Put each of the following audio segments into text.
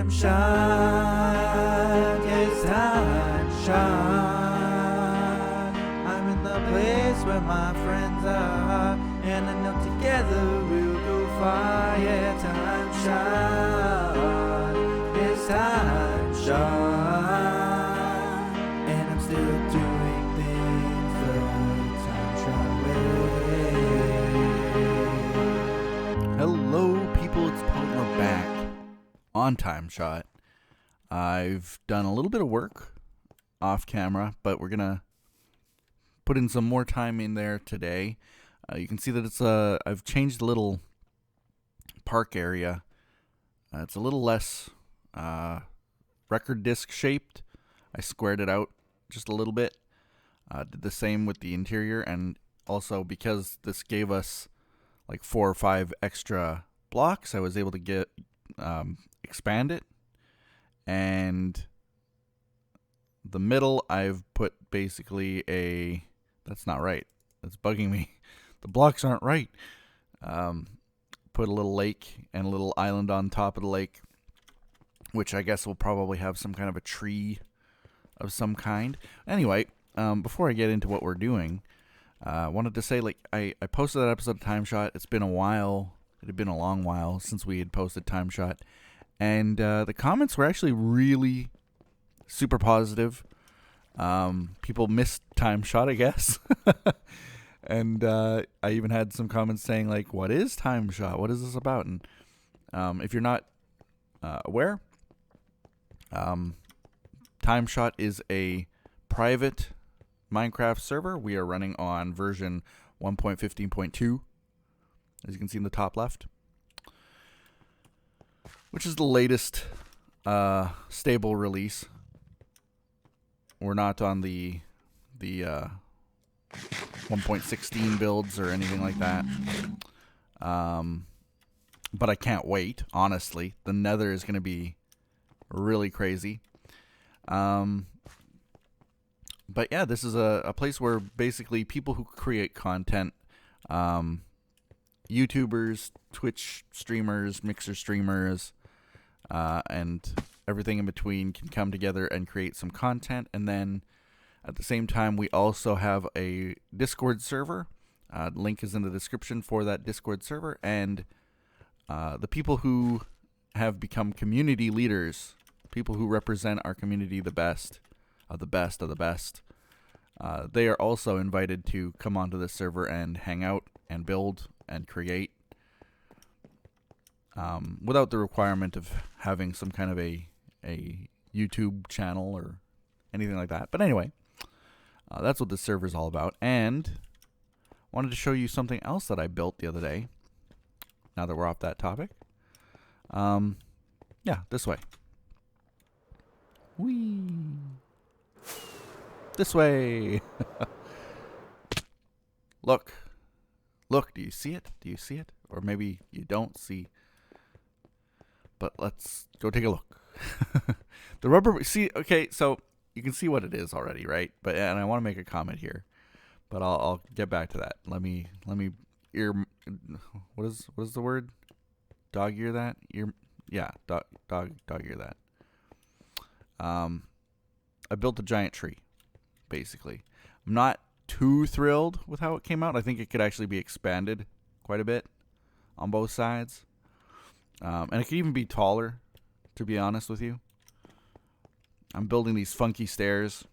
TimeShot, yes, TimeShot. I'm in the place where my friends are, and I know together we'll go far. Yeah, TimeShot, yes, TimeShot. And I'm still doing things the TimeShot way. Hello, people. It's Poe. We're back on TimeShot. I've done a little bit of work off camera, but we're gonna put in some more time in there today. You can see that it's I've changed the little park area. It's a little less record disc shaped. I squared it out just a little bit. Did the same with the interior, and also because this gave us like 4 or 5 extra blocks, I was able to get expand it. And the middle, I've put basically that's not right. That's bugging me. The blocks aren't right. Put a little lake and a little island on top of the lake, which I guess will probably have some kind of a tree of some kind. Anyway, before I get into what we're doing, I wanted to say, I posted that episode of TimeShot. It's been a while. It had been a long while since we had posted TimeShot. And the comments were actually really super positive. People missed TimeShot, I guess. And I even had some comments saying, like, what is TimeShot? What is this about? And if you're not aware, TimeShot is a private Minecraft server. We are running on version 1.15.2, as you can see in the top left, which is the latest stable release. We're not on the 1.16 builds or anything like that. But I can't wait, honestly. The Nether is going to be really crazy. But yeah, this is a place where basically people who create content, YouTubers, Twitch streamers, Mixer streamers, and everything in between can come together and create some content. And then at the same time, we also have a Discord server. Link is in the description for that Discord server. And the people who have become community leaders, people who represent our community the best of the best of the best, they are also invited to come onto this server and hang out and build and create, without the requirement of having some kind of a YouTube channel or anything like that. But anyway, that's what this server is all about. And wanted to show you something else that I built the other day, now that we're off that topic. Yeah, this way. Whee! This way! Look, do you see it? Do you see it? Or maybe you don't see. But let's go take a look. The rubber, see, okay, so you can see what it is already, right? But, and I want to make a comment here, but I'll get back to that. Let me what is the word? Dog ear that? Dog ear that. I built a giant tree, basically. I'm not too thrilled with how it came out. I think it could actually be expanded quite a bit on both sides. And it could even be taller, to be honest with you. I'm building these funky stairs.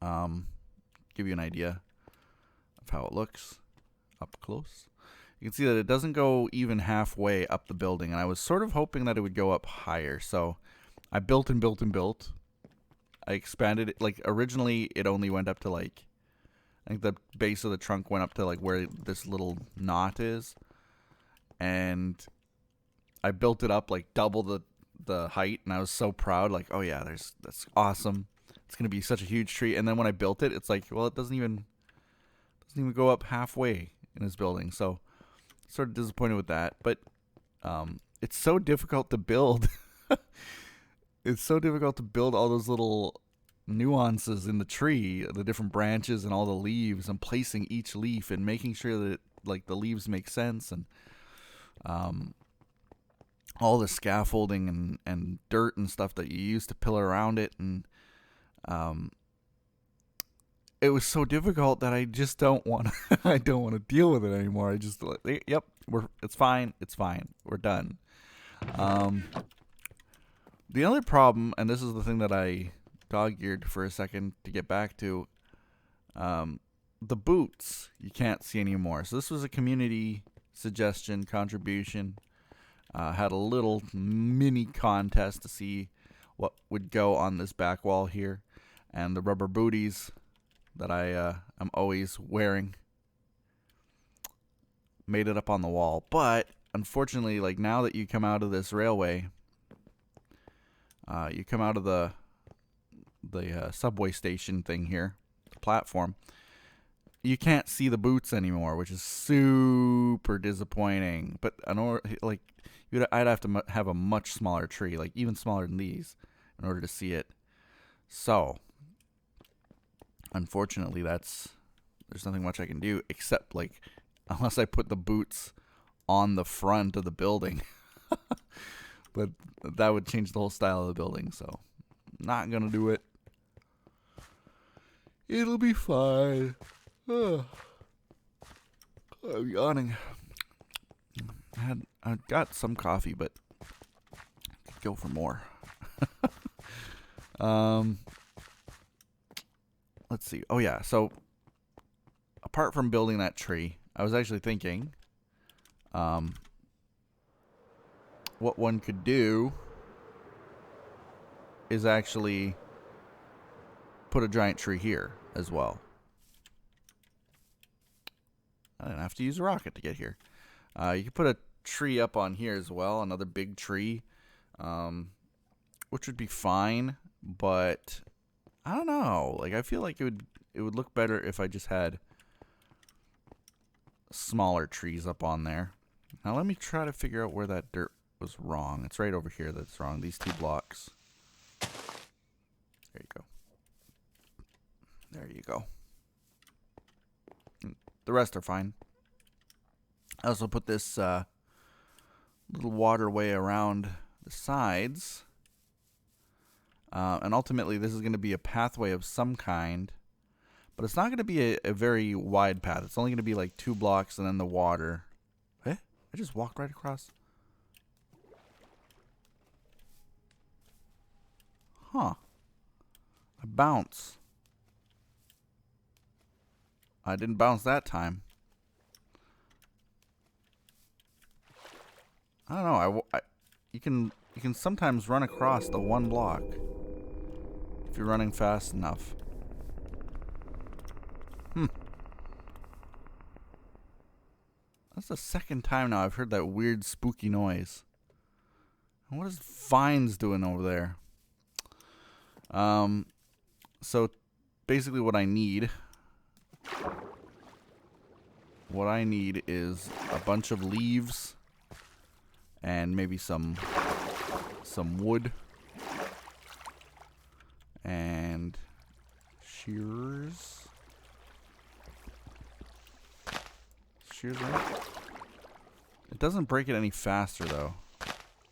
Give you an idea of how it looks up close. You can see that it doesn't go even halfway up the building, and I was sort of hoping that it would go up higher. So I built and built and built. I expanded it. Like, originally it only went up to, like, I think the base of the trunk went up to, like, where this little knot is. And I built it up like double the height, and I was so proud, like, oh yeah, that's awesome. It's gonna be such a huge tree. And then when I built it, it's like, well, it doesn't even go up halfway in this building. So sort of disappointed with that. But it's so difficult to build. It's so difficult to build all those little nuances in the tree, the different branches and all the leaves, and placing each leaf and making sure that like the leaves make sense. And all the scaffolding and dirt and stuff that you use to pillar around it, and it was so difficult that I just don't want to I don't want to deal with it anymore. I just yep, it's fine, we're done. The other problem, and this is the thing that I dog-eared for a second to get back to, the boots you can't see anymore. So this was a community suggestion contribution. Had a little mini contest to see what would go on this back wall here, and the rubber booties that I'm always wearing made it up on the wall. But unfortunately, like, now that you come out of this railway, you come out of the subway station thing here, the platform, you can't see the boots anymore, which is super disappointing. But I know, like, I'd have to have a much smaller tree, like even smaller than these, in order to see it. So, unfortunately, there's nothing much I can do except, like, unless I put the boots on the front of the building. But that would change the whole style of the building, so not gonna do it. It'll be fine. I'm yawning. I got some coffee, but could go for more. Let's see. Oh yeah, so apart from building that tree, I was actually thinking what one could do is actually put a giant tree here as well. I didn't have to use a rocket to get here. You could put a tree up on here as well, another big tree, which would be fine, but I don't know. Like, I feel like it would look better if I just had smaller trees up on there. Now let me try to figure out where that dirt was wrong. It's right over here that's wrong. These 2 blocks. There you go. There you go. The rest are fine. I also put this little waterway around the sides. And ultimately, this is going to be a pathway of some kind. But it's not going to be a very wide path. It's only going to be like 2 blocks and then the water. Eh? I just walked right across. Huh. I bounce. I didn't bounce that time. I don't know. You can sometimes run across the 1 block if you're running fast enough. That's the second time now I've heard that weird spooky noise. And what is Vines doing over there? So basically what I need is a bunch of leaves and maybe some wood and shears. Shears, right? It doesn't break it any faster though,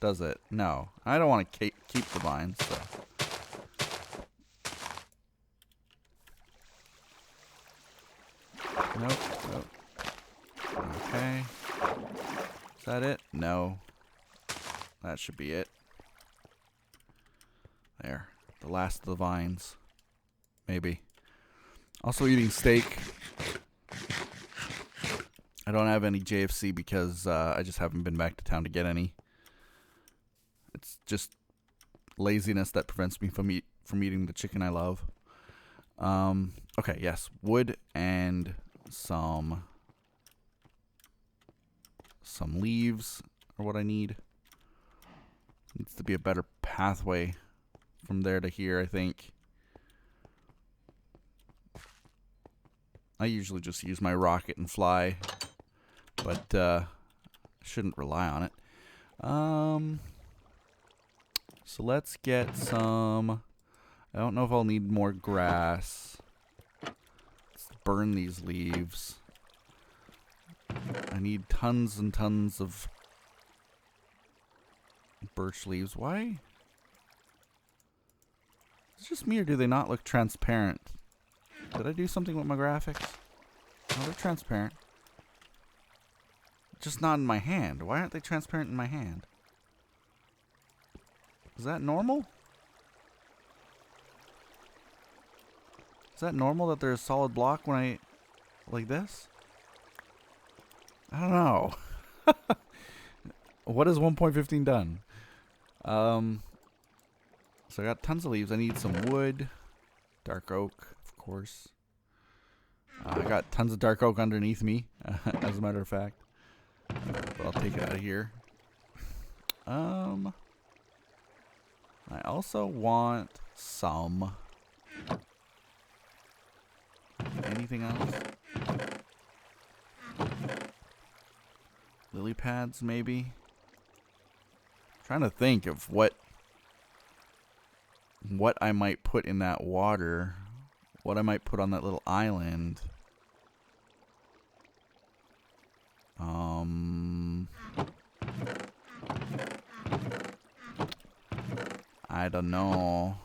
does it? No. I don't want to keep the vines, so. Nope. Okay. Is that it? No. That should be it. There. The last of the vines. Maybe. Also eating steak. I don't have any JFC because I just haven't been back to town to get any. It's just laziness that prevents me from eating the chicken I love. Okay, yes. Wood and some leaves are what I need. Needs to be a better pathway from there to here, I think. I usually just use my rocket and fly, but I shouldn't rely on it. So let's get some. I don't know if I'll need more grass. Let's burn these leaves. I need tons and tons of birch leaves. Why? Is it just me or do they not look transparent? Did I do something with my graphics? No, they're transparent. Just not in my hand. Why aren't they transparent in my hand? Is that normal? Is that normal that there's a solid block when I... like this? I don't know. What has 1.15 done? So I got tons of leaves. I need some wood. Dark oak, of course. I got tons of dark oak underneath me, as a matter of fact. But I'll take it out of here. I also want some. Anything else? Lily pads, maybe? Trying to think of what I might put in that water. What I might put on that little island. I don't know.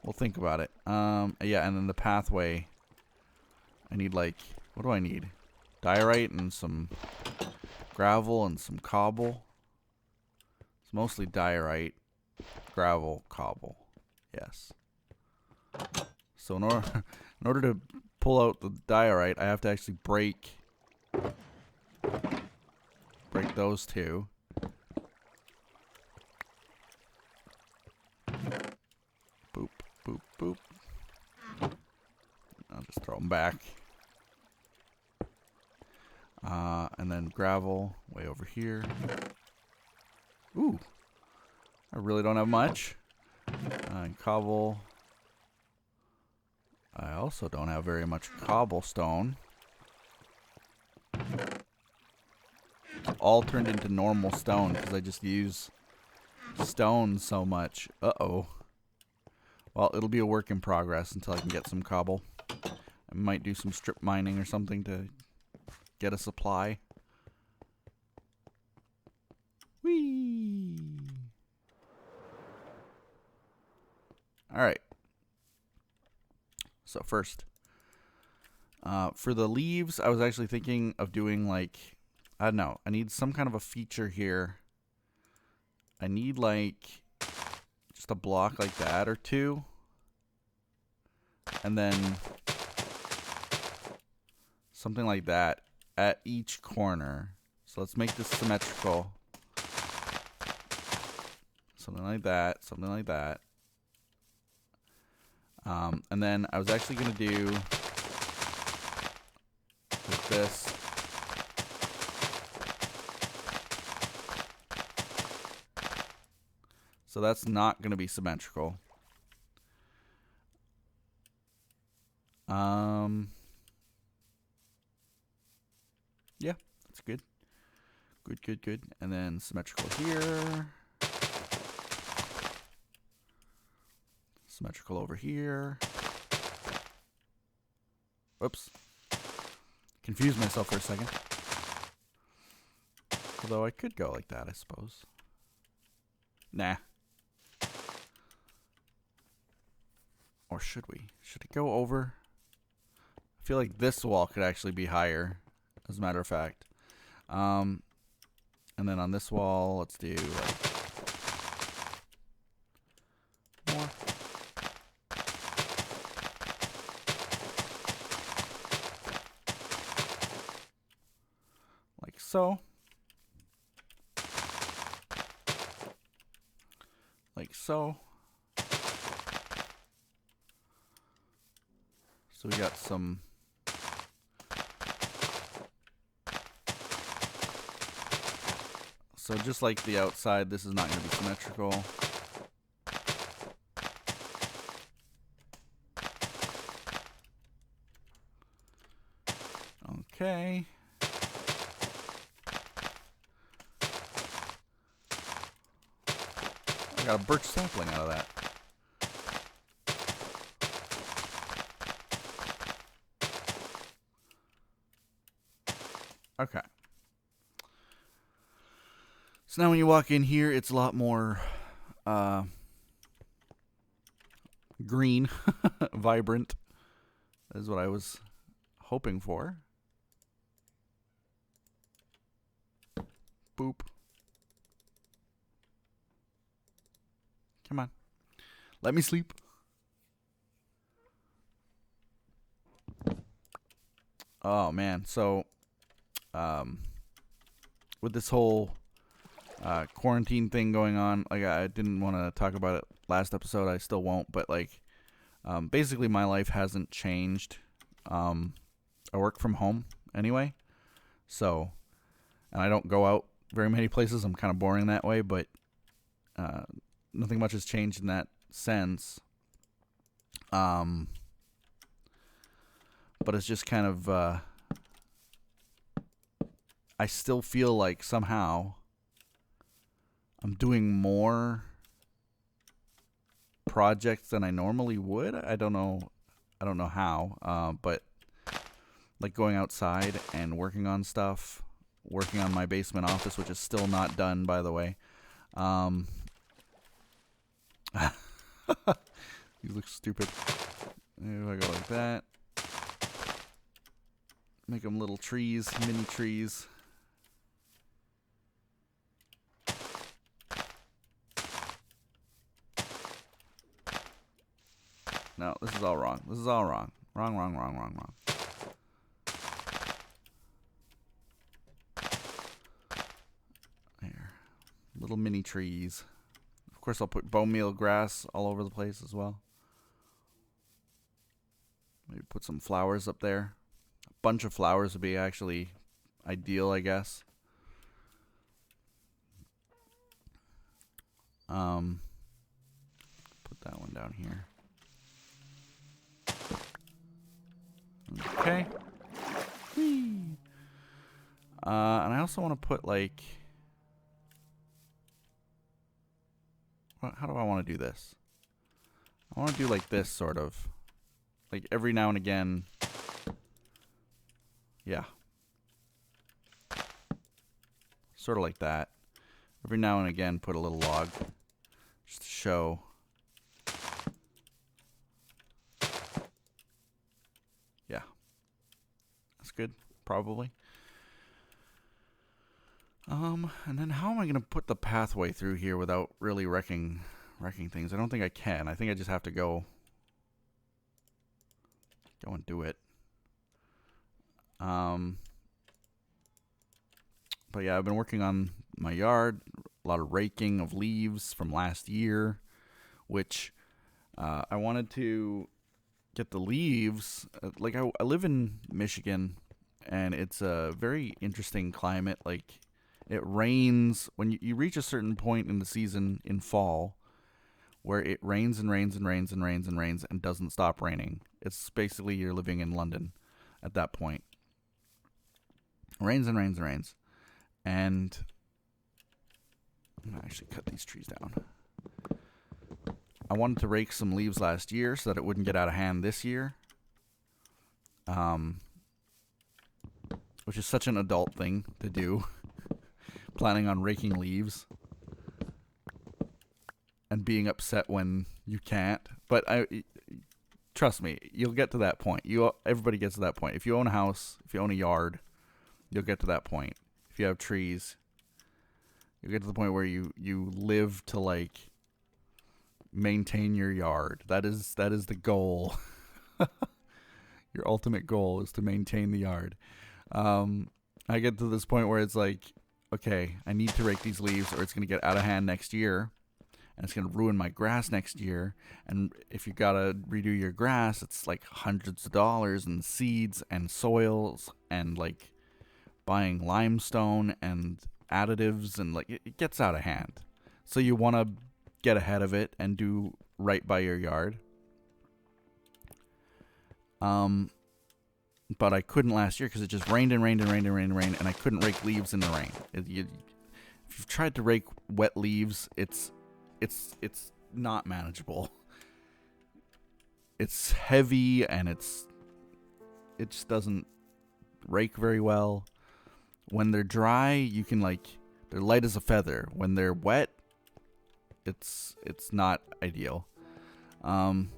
We'll think about it. Yeah, and then the pathway. I need like, what do I need? Diorite and some gravel and some cobble. It's mostly diorite, gravel, cobble. Yes. So in order to pull out the diorite, I have to actually break those two. Boop, boop, boop. I'll just throw them back. And then gravel way over here. Ooh. I really don't have much. And cobble. I also don't have very much cobblestone. It's all turned into normal stone because I just use stone so much. Uh-oh. Well, it'll be a work in progress until I can get some cobble. I might do some strip mining or something to get a supply. Whee! Alright. So first, for the leaves, I was actually thinking of doing like, I don't know, I need some kind of a feature here. I need like just a block like that or two. And then something like that at each corner. So let's make this symmetrical. Something like that, something like that. And then I was actually going to do like this. So that's not going to be symmetrical. Yeah, that's good. Good, good, good. And then symmetrical here. Symmetrical over here. Whoops. Confused myself for a second. Although I could go like that, I suppose. Nah. Or should we? Should it go over? I feel like this wall could actually be higher, as a matter of fact. And then on this wall, let's do like more. Like so. Like so. So we got some so just like the outside, this is not going to be symmetrical. Okay. I got a birch sapling out of that. Okay. So now when you walk in here, it's a lot more green, vibrant. That is what I was hoping for. Boop. Come on. Let me sleep. Oh, man. So, with this whole quarantine thing going on, like, I didn't want to talk about it last episode. I still won't. But, like, basically my life hasn't changed. I work from home anyway. So, and I don't go out very many places. I'm kind of boring that way. But nothing much has changed in that sense. But it's just kind of, I still feel like somehow I'm doing more projects than I normally would. I don't know how, but like going outside and working on stuff, working on my basement office, which is still not done, by the way. These look stupid. If I go like that. Make them little trees, mini trees. No, this is all wrong. This is all wrong. Wrong. There. Little mini trees. Of course, I'll put bone meal grass all over the place as well. Maybe put some flowers up there. Bunch of flowers would be actually ideal, I guess. Put that one down here. Okay. Whee. And I also want to put like, how do I want to do this? I want to do like this sort of, like every now and again. Yeah. Sort of like that. Every now and again, put a little log. Just to show. Yeah. That's good, probably. And then how am I going to put the pathway through here without really wrecking things? I don't think I can. I think I just have to go and do it. But yeah, I've been working on my yard, a lot of raking of leaves from last year, which I wanted to get the leaves. Like I live in Michigan, and it's a very interesting climate. Like it rains when you reach a certain point in the season in fall, where it rains and rains and rains and rains and rains and doesn't stop raining. It's basically you're living in London at that point. Rains and rains and rains. And I'm going to actually cut these trees down. I wanted to rake some leaves last year so that it wouldn't get out of hand this year. Which is such an adult thing to do. Planning on raking leaves. And being upset when you can't. But trust me, you'll get to that point. Everybody gets to that point. If you own a house, if you own a yard, you'll get to that point. If you have trees, you'll get to the point where you live to like maintain your yard. That is the goal. Your ultimate goal is to maintain the yard. I get to this point where it's like, okay, I need to rake these leaves or it's going to get out of hand next year. And it's going to ruin my grass next year. And if you got to redo your grass, it's like hundreds of dollars and seeds and soils and like buying limestone and additives, and like it gets out of hand. So you want to get ahead of it and do right by your yard. But I couldn't last year because it just rained and rained and rained and rained and rained, and I couldn't rake leaves in the rain. If you've tried to rake wet leaves, it's not manageable. It's heavy and it just doesn't rake very well. When they're dry, you can like They're light as a feather. When they're wet, it's not ideal. Welcome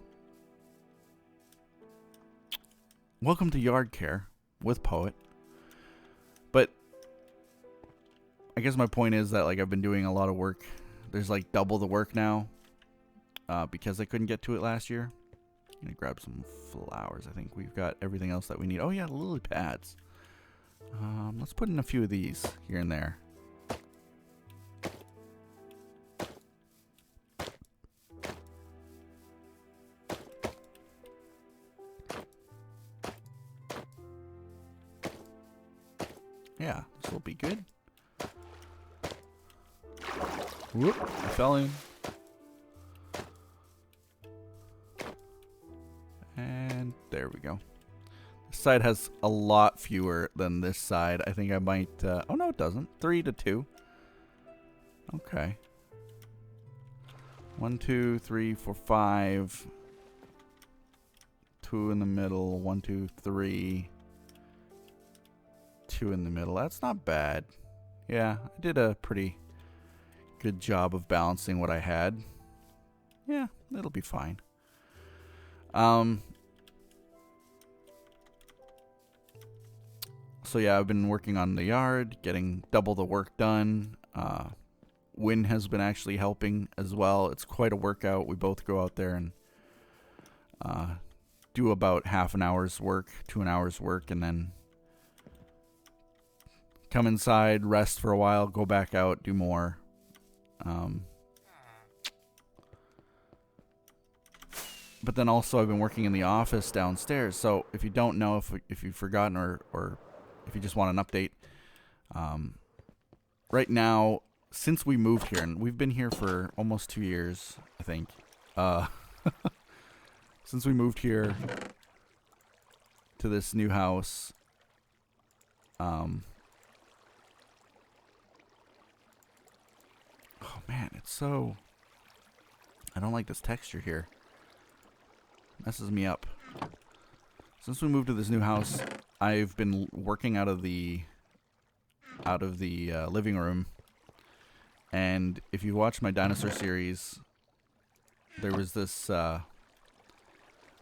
to Yard Care with Poet. But I guess my point is that like I've been doing a lot of work. There's like double the work now because I couldn't get to it last year. I'm gonna grab some flowers. I think we've got everything else that we need. Oh yeah, lily pads. Let's put in a few of these here and there. Yeah, this will be good. Whoop, I fell in. And there we go. This side has a lot fewer than this side. I think I might... oh, no, it doesn't. 3 to 2. Okay. 1, 2, 3, 4, 5. 2 in the middle. 1, 2, 3. 2 in the middle. That's not bad. Yeah, I did a pretty good job of balancing what I had. Yeah, it'll be fine. So yeah, I've been working on the yard, getting double the work done. Win has been actually helping as well. It's quite a workout. We both go out there and do about half an hour's work to an hour's work, and then come inside, rest for a while, go back out, do more. But then also I've been working in the office downstairs. So if you don't know, if you've forgotten or if you just want an update, right now, since we moved here, and we've been here for almost 2 years, I think. Since we moved here to this new house, oh man, it's so... I don't like this texture here. Messes me up. Since we moved to this new house, I've been working out of the living room. And if you watch my dinosaur series, there was this... I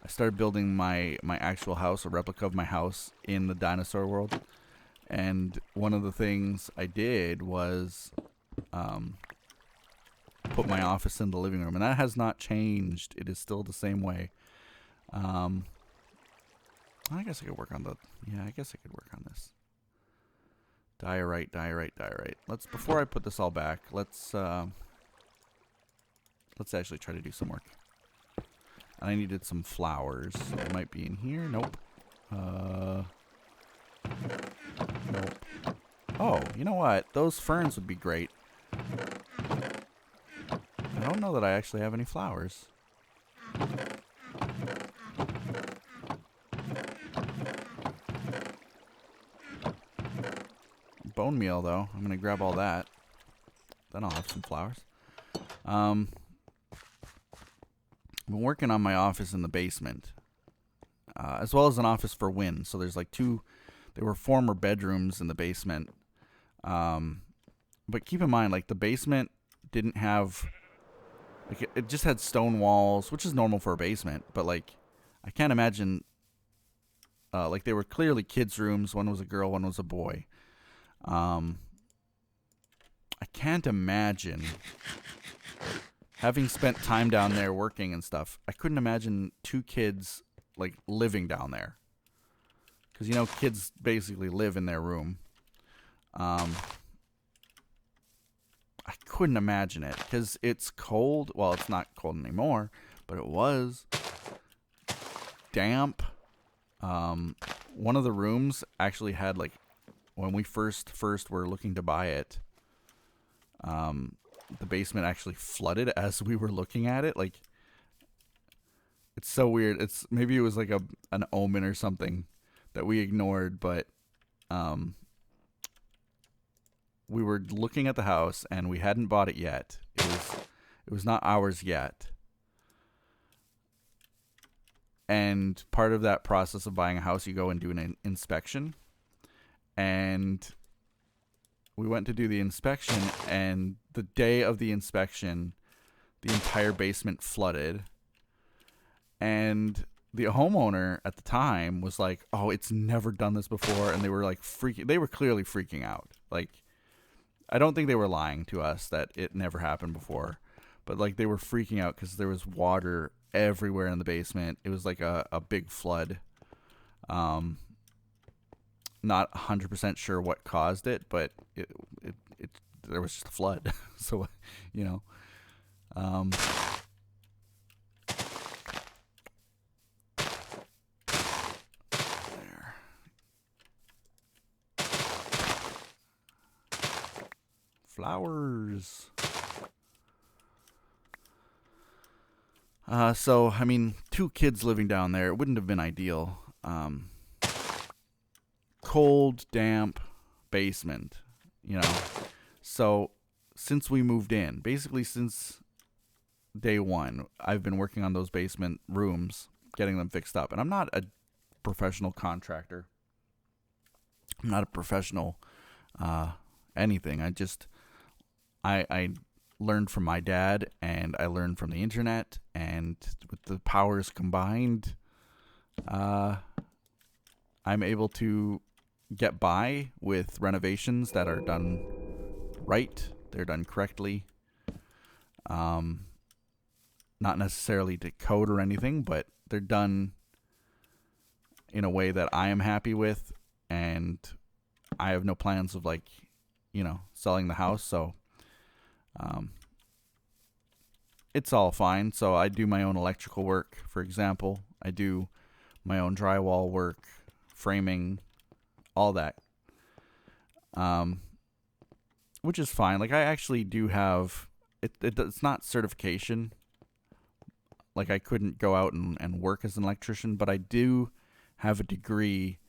started building my actual house, a replica of my house in the dinosaur world. And one of the things I did was put my office in the living room. And that has not changed. It is still the same way. I guess I could work on the... Yeah, I guess I could work on this. Diorite. Let's... Before I put this all back, let's actually try to do some work. And I needed some flowers. They might be in here. Nope. Nope. Oh, you know what? Those ferns would be great. I don't know that I actually have any flowers. Bone meal, though. I'm going to grab all that. Then I'll have some flowers. I've been working on my office in the basement. As well as an office for Win. So there's like two... They were former bedrooms in the basement. But keep in mind, like, the basement didn't have... Like, it just had stone walls, which is normal for a basement. But, like, I can't imagine... like, they were clearly kids' rooms. One was a girl, one was a boy. I can't imagine... Having spent time down there working and stuff, I couldn't imagine two kids, like, living down there. Because, you know, kids basically live in their room. I couldn't imagine it. Because it's cold. Well, it's not cold anymore. But it was. Damp. One of the rooms actually had, like... When we first were looking to buy it... the basement actually flooded as we were looking at it. Like, it's so weird. It's maybe it was like an omen or something that we ignored, but we were looking at the house and we hadn't bought it yet. It was not ours yet. And part of that process of buying a house, you go and do an inspection. And we went to do the inspection, and the day of the inspection, the entire basement flooded. And the homeowner at the time was like, "Oh, it's never done this before," and they were like freaking. They were clearly freaking out. Like, I don't think they were lying to us that it never happened before, but like they were freaking out because there was water everywhere in the basement. It was like a big flood. Not 100% sure what caused it, but it there was just a flood. So, you know, there. Flowers. So, I mean, 2 kids living down there, it wouldn't have been ideal. Cold, damp basement, you know. So, since we moved in, basically since day one, I've been working on those basement rooms, getting them fixed up. And I'm not a professional contractor. I'm not a professional anything. I learned from my dad, and I learned from the internet, and with the powers combined, I'm able to get by with renovations that are done right. They're done correctly. Not necessarily to code or anything, but they're done in a way that I am happy with, and I have no plans of, like, you know, selling the house. So it's all fine. So I do my own electrical work, for example. I do my own drywall work, framing, all that. Which is fine. Like, I actually do have it's not certification. Like, I couldn't go out and work as an electrician, but I do have a degree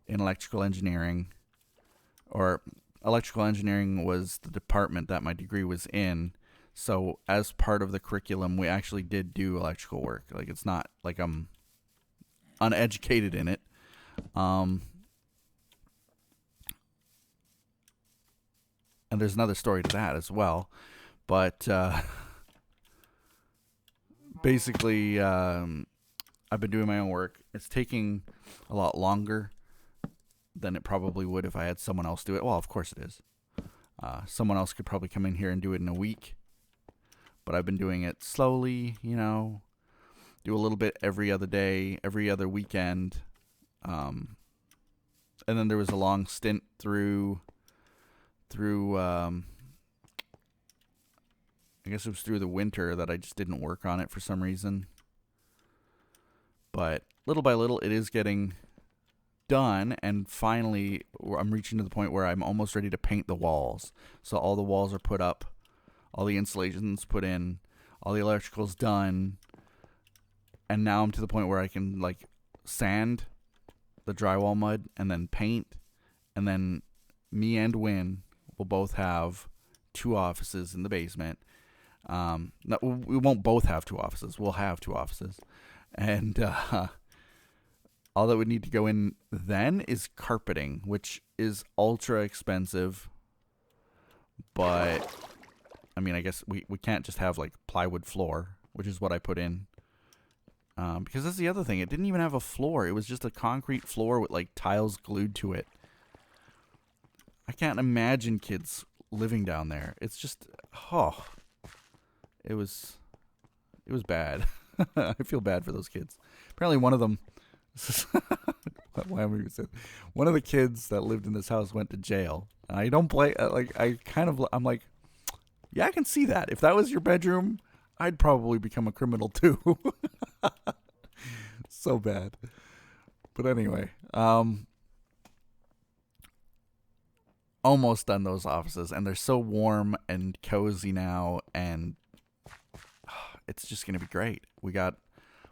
in electrical engineering, or electrical engineering was the department that my degree was in. So as part of the curriculum, we actually did do electrical work. Like, it's not like I'm uneducated in it. And there's another story to that as well. But basically, I've been doing my own work. It's taking a lot longer than it probably would if I had someone else do it. Well, of course it is. Someone else could probably come in here and do it in a week. But I've been doing it slowly, you know, do a little bit every other day, every other weekend. And then there was a long stint through I guess it was through the winter that I just didn't work on it for some reason. But little by little, it is getting done, and finally I'm reaching to the point where I'm almost ready to paint the walls. So all the walls are put up, all the insulation's put in, all the electrical's done, and now I'm to the point where I can, like, sand the drywall mud and then paint, and then me and Win will both have 2 offices in the basement. No, we won't both have 2 offices. We'll have 2 offices. And all that would need to go in then is carpeting, which is ultra expensive. But, I mean, I guess we can't just have, like, plywood floor, which is what I put in. Because that's the other thing. It didn't even have a floor. It was just a concrete floor with, like, tiles glued to it. I can't imagine kids living down there. It's just, it was bad. I feel bad for those kids. Apparently one of them, why am I even saying? One of the kids that lived in this house went to jail. And I don't play, I'm like, yeah, I can see that. If that was your bedroom, I'd probably become a criminal too. So bad. But anyway, almost done those offices, and they're so warm and cozy now, and it's just going to be great. We got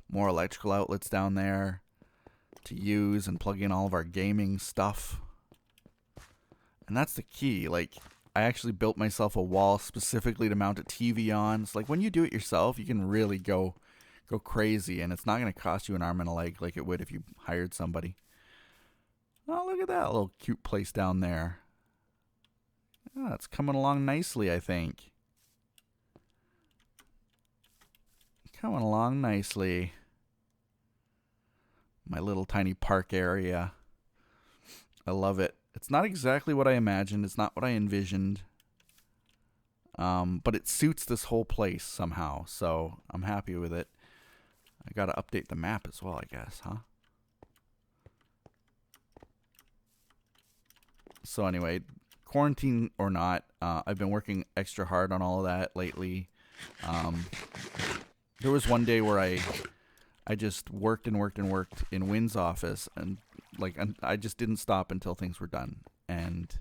more electrical outlets down there to use and plug in all of our gaming stuff. And that's the key. Like, I actually built myself a wall specifically to mount a TV on. It's like, when you do it yourself, you can really go crazy, and it's not going to cost you an arm and a leg like it would if you hired somebody. Oh, look at that little cute place down there. Oh, it's coming along nicely, I think. Coming along nicely. My little tiny park area. I love it. It's not exactly what I imagined. It's not what I envisioned. But it suits this whole place somehow. So I'm happy with it. I gotta update the map as well, I guess, huh? So anyway, quarantine or not, I've been working extra hard on all of that lately. There was one day where I just worked and worked and worked in Wynn's office, and I just didn't stop until things were done. And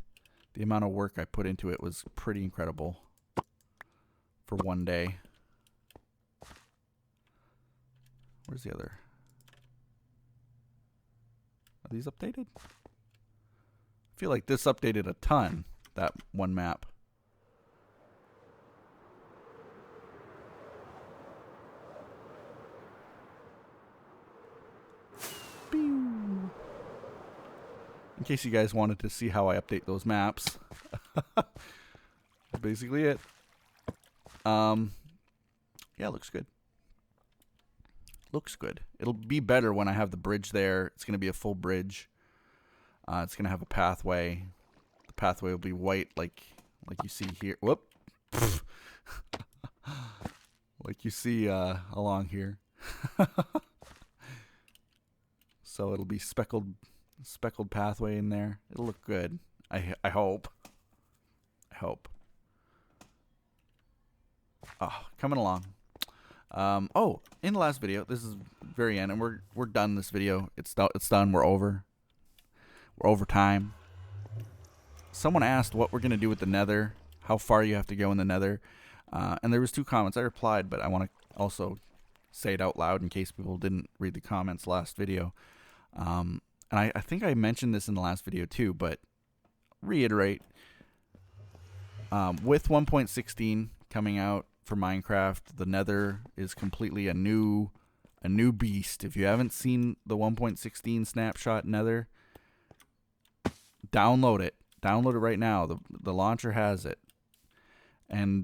the amount of work I put into it was pretty incredible for one day. Where's the other? Are these updated? I feel like this updated a ton, that one map. In case you guys wanted to see how I update those maps. That's basically it. Yeah, looks good. Looks good. It'll be better when I have the bridge there. It's going to be a full bridge. It's going to have a pathway. The pathway will be white like you see here. Whoop. Like you see along here. So it'll be speckled pathway in there. It'll look good. I hope. I hope. Oh, coming along. Oh, in the last video, this is very end, and we're done this video. It's done. We're over. We're over time. Someone asked what we're gonna do with the Nether, how far you have to go in the Nether, and there was 2 comments. I replied, but I want to also say it out loud in case people didn't read the comments last video. And I think I mentioned this in the last video too, but reiterate. With 1.16 coming out for Minecraft, the Nether is completely a new beast. If you haven't seen the 1.16 snapshot Nether, download it. Download it right now. The launcher has it. And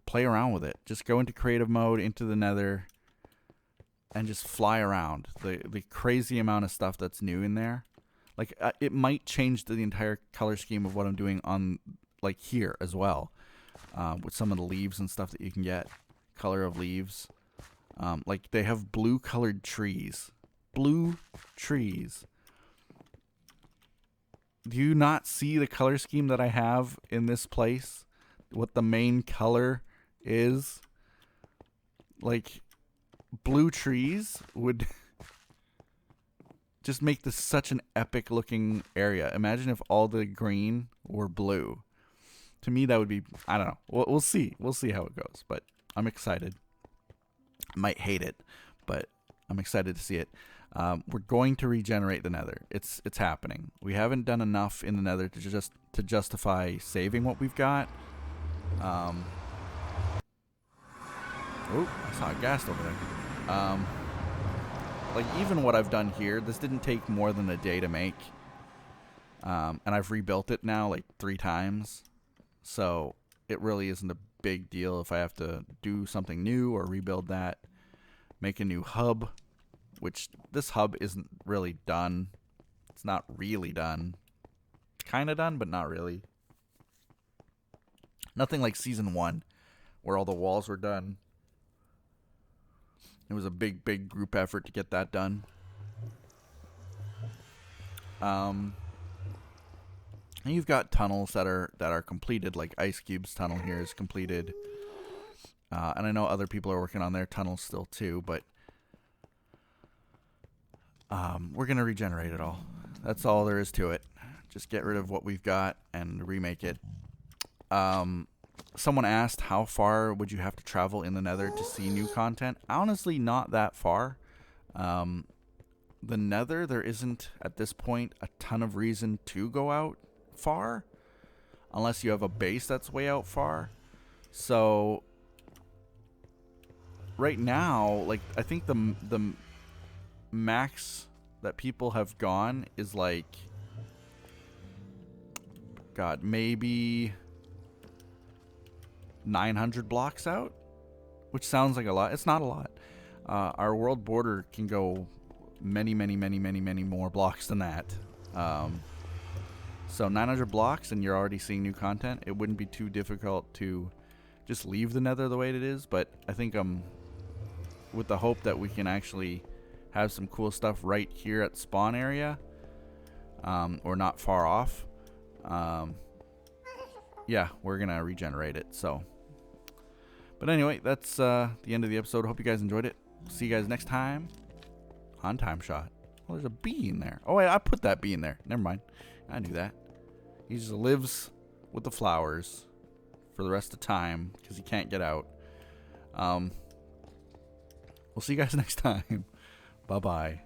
play around with it. Just go into creative mode, into the Nether, and just fly around. The crazy amount of stuff that's new in there. Like, it might change the entire color scheme of what I'm doing on, like, here as well. With some of the leaves and stuff that you can get. Color of leaves. Like, they have blue-colored trees. Blue trees. Do you not see the color scheme that I have in this place? What the main color is? Like, blue trees would just make this such an epic looking area. Imagine if all the green were blue. To me, that would be, I don't know. We'll see. We'll see how it goes. But I'm excited. I might hate it, but I'm excited to see it. We're going to regenerate the Nether. It's happening. We haven't done enough in the Nether to justify saving what we've got. Oh, I saw a ghast over there. Like, even what I've done here, this didn't take more than a day to make. And I've rebuilt it now like 3 times. So it really isn't a big deal if I have to do something new or rebuild that. Make a new hub, which this hub isn't really done. It's not really done. Kind of done, but not really. Nothing like Season 1, where all the walls were done. It was a big group effort to get that done. And you've got tunnels that are completed, like Ice Cube's tunnel here is completed. And I know other people are working on their tunnels still too, but we're going to regenerate it all. That's all there is to it. Just get rid of what we've got and remake it. Someone asked how far would you have to travel in the Nether to see new content. Honestly, not that far. The Nether, there isn't at this point a ton of reason to go out far, unless you have a base that's way out far. So right now, like, I think the max that people have gone is like God, maybe 900 blocks out, which sounds like a lot. It's not a lot. Our world border can go many more blocks than that. So 900 blocks and you're already seeing new content. It wouldn't be too difficult to just leave the Nether the way it is, but I think with the hope that we can actually have some cool stuff right here at spawn area, or not far off. Yeah, we're gonna regenerate it. So, but anyway, that's the end of the episode. Hope you guys enjoyed it. See you guys next time on TimeShot. Well, there's a bee in there. Oh wait, I put that bee in there. Never mind. I knew that. He just lives with the flowers for the rest of the time because he can't get out. We'll see you guys next time. Bye-bye.